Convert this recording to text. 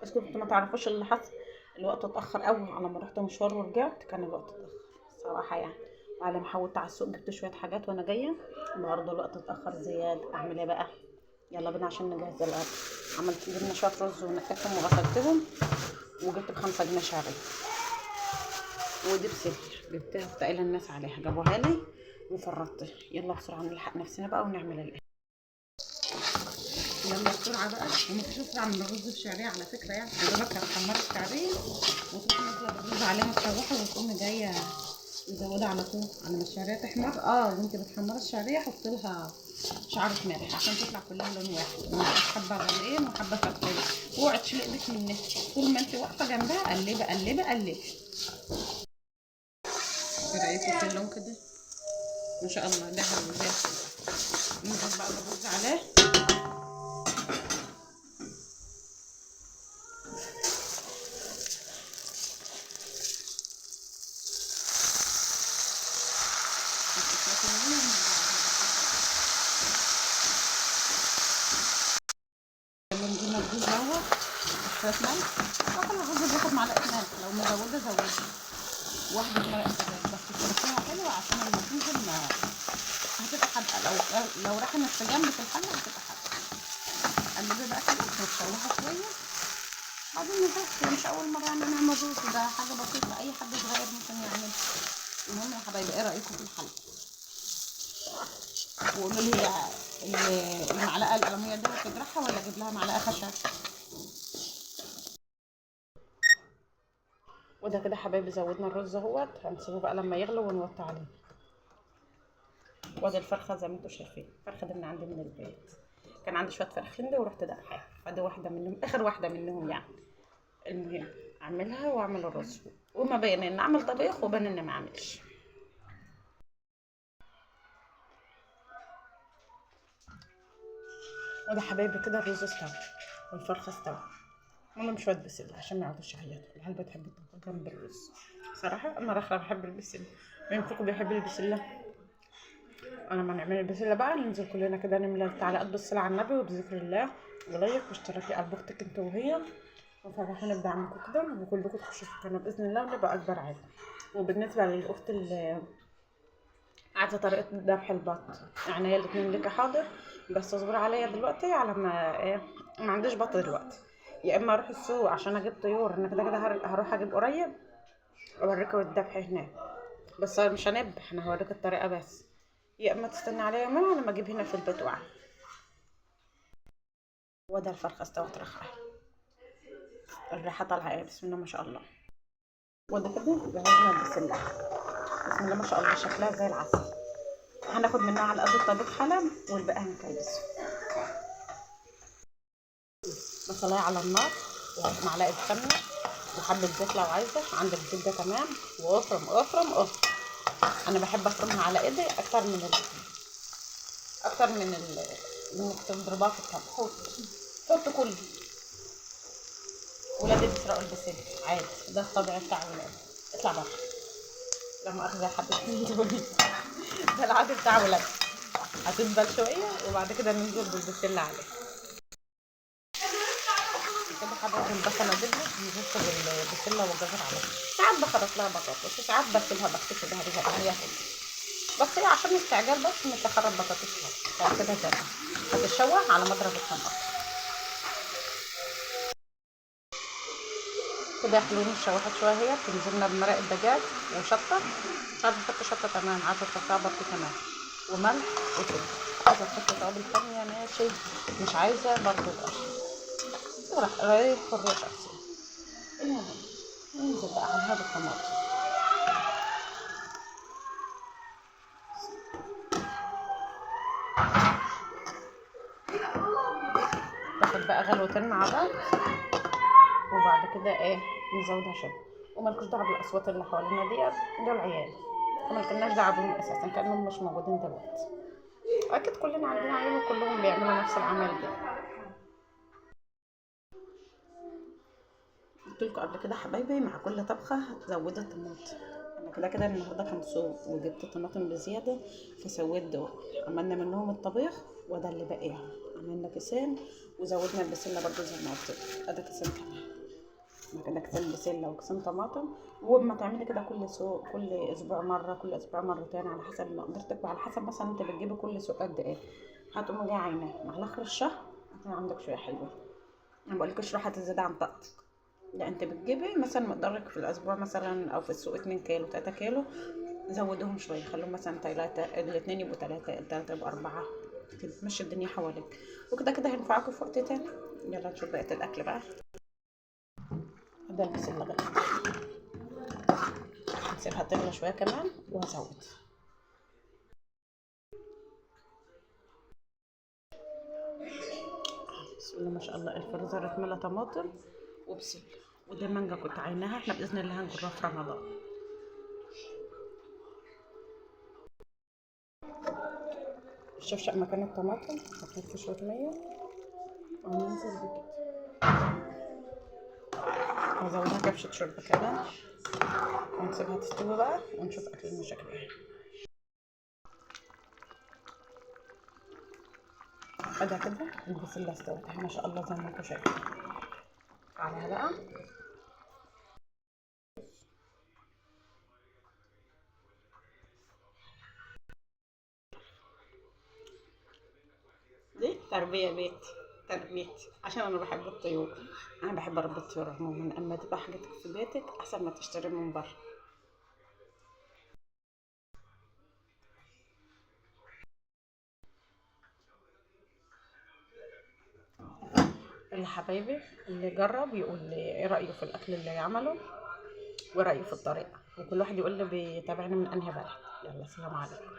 اسكتوا ما تعرفوش اللي حصل. الوقت اتاخر قوي، على ما رحت مشوار ورجعت كان الوقت اتاخر صراحه يعني. وعلى ما حاولت على السوق جبت شويه حاجات وانا جايه، برضه الوقت اتاخر زياده. اعمل ايه بقى؟ يلا بينا عشان نجهز الاكل. جبنا شويه رز ونقيتهم وغسلتهم، وجبت ب5 جنيه شعريه. ودي بسلة جبتها، كنت قايله الناس عليها جابوها لي وفرطت. يلا بسرعه نلحق نفسنا بقى ونعمل الاكل. يلا بسرعه بقى. ومفيش اسرع من الرز بالشعريه على فكره يعني. يا دوبك هتحمري الشعريه وتروحي نازله بالرز عليها تشوحي، وتقومي جايه مزوده على طول على ما الشعريه تحمر. وانت بتحمري الشعريه حطي لها شعرة ملح عشان تطلع كلها لون واحد، ما تبقاش حبه غامقين وحبه فاتحين. واوعي تشيلي ايدك منها طول ما انت واقفه جنبها، قلبي قلبي قلبي. ايه رايكم في اللون كده؟ ما شاء الله ده حلو زي الفل. ننزل بقى بالرز عليه. لما نجينا الرز اهو شويه ملح. طبعا الرز بياخد معلقه ملح، لو مزوده زودي واحده معلقه زبادي بس تشربيها حلوه عشان لما تنزل ما هتبقى حادقه. لو رحمت في جنب في الحله هتبقى حادقه. قلبي بقى كده وتشوحها شويه. بعدين بس مش اول مره يعني نعمل رز، ده حاجه بسيطه اي حد صغير ممكن يعملها. المهم يا حبايبي ايه رايكم في الحلقه؟ وقولوا لي المعلقه القلميه دي بتجرحها ولا اجيب لها معلقه خشب؟ وده كده حبايبي زودنا الرز اهوت. هنسيبه بقى لما يغلو ونوطي عليه. وادي الفرخه زي ما انتم شايفين. الفرخه دي من عندي من البيت، كان عندي شويه فرخ هندي ورحت دقها، فدي واحده منهم، اخر واحده منهم يعني. المهم اعملها واعمل الرز، وما بين ان اعمل طبيخ وبين ان ما اعملش. وده حبايبي كده الرز استوى والفرخه استوى. والله شويه بسله عشان ما يقعدوش يعيطوا. العيال بتحب الطبخ جنب الرز. صراحه انا رخرة بحب البسله. مين فيكم بيحب البسله؟ انا ما نعمل البسله بقى ننزل كلنا كده نملى التعليقات بالصلاه على النبي وبذكر الله ولايك واشتراكي قلب اختك انت وهي، وفرحانه بدعمكم كده، وكلكم تخشوا في القناه باذن الله ونبقى اكبر عيله. وبالنسبه للاخت اللي عايزه طريقه ذبح البط، يعني هي الاتنين ليكي حاضر، بس اصبري عليا دلوقتي على ما ما عنديش بط دلوقتي. يا اما اروح السوق عشان اجيب طيور، انا كده كده هروح اجيب قريب اوريكم الذبح هناك، بس مش هنذبح، انا هوريك الطريقه بس. يا اما تستنى عليا يومين على ما اجيب هنا في البيت واعمل. وده الفرخه استوت رخاء، الريحه طالعه بسم الله ما شاء الله. وده كده جهزنا البسله، بسم الله ما شاء الله شكلها زي العسل. هناخد منها على قد الطبيخ حلم والباقي هنكيسه. بصلايه على النار ومعلقه سمنه وحبه زيت لو عايزه، عندك زيت ده تمام. وافرم افرم افرم. انا بحب افرمها على ايدي اكتر من انك تضربها في الطبخ. حط كله. ولادي بيسرقوا البسله عادي، ده الطبيعي بتاع ولادي. اطلع بره لما اخذ حبتين دول. ده العادي بتاع ولادي. هتدبل شويه وبعد كده ننزل بالبسله عليه كده. حبايبي البصله دبلت نزلت بالبسله والجزر عليها. ساعات بخرط لها بطاطس وساعات بسيبها بكتفي بها هي بس هي عشان استعجال بس مش هخرط بطاطس خالص كده زي هتتشوح على مضرب الخلاط كده. حلوين اتشوحت شويه اهي. تنزلنا بمرق الدجاج وشطه. مش عايزه احط شطه تمام، عايزه تحطها برضه تمام، وملح وكده. عايزه تحط توابل تانيه ماشي، مش عايزه برضه بقى وراح رايح في الرش احسن. المهم ننزل بقى على هذا الطماطم. تاخد بقى غلوتين مع بعض وبعد كده نزودها شويه. ومالكوش دعوه بالاصوات اللي حوالينا ديت، دول عيال ومالكناش دعوه بهم اساسا كانهم مش موجودين دلوقتي. اكيد كلنا عندنا عيال وكلهم بيعملوا نفس العمل ده. قلت لكم قبل كده حبايبي مع كل طبخه زودت طماطم. انا كده كده النهارده كان صوم وجبت طماطم بزياده فسويت دول، عملنا منهم الطبيخ وده اللي باقيهم. عملنا كيسين وزودنا البسله برضو زي ما قلت لك، ادي كيسين كمان، كده كيسين بسله وكيسين طماطم. وما تعملي كده كل سوق، كل اسبوع مره، كل اسبوع مرتين، على حسب مقدرتك وعلى حسب مثلا انت بتجيبي كل سوق قد ايه. هتقومي جايه عيناه مع اخر الشهر هتلاقي عندك شويه حلوه. ما بقولكش روح هتزيد عن طاقتك، لا انت بتجيبي مثلا مقدارك في الاسبوع مثلا او في السوق 2 كيلو 3 كيلو، زودهم شويه، خلوهم مثلا 3، الاثنين يبقوا 3، الثلاثه يبقوا 4 كده، تمشي الدنيا حواليك. وكده كده هينفعكوا في وقت تاني. يلا نشوف بقيه الاكل بقى. ده البسله غلط، نسيبها تغلى شويه كمان وهزود. بسم الله ما شاء الله، الفريزر اتملى طماطم وبسله. وده مانجا كنت عيناها، احنا باذن الله هنجرها في رمضان. الشفشق مكان الطماطم حطيت فيه شويه ميه وهننزل بكده، هزودها كبشه شوربه كده ونسيبها تستوي بقى ونشوف اكلنا شكله ايه. ادي كده البسله استوت اهي ما شاء الله زي ما انتم شايفين. عليها بقى دي تربيه بيتي، تربيتي عشان انا بحب الطيور. انا بحب اربي الطيور عموما، اما تبقى حاجتك في بيتك احسن ما تشتري من بره. اللي حبايبي اللي جرب يقول لي ايه رايه في الاكل اللي عمله ورأيه في الطريقة، وكل واحد يقول لي بيتابعني من انهي بلد. يلا سلام عليكم.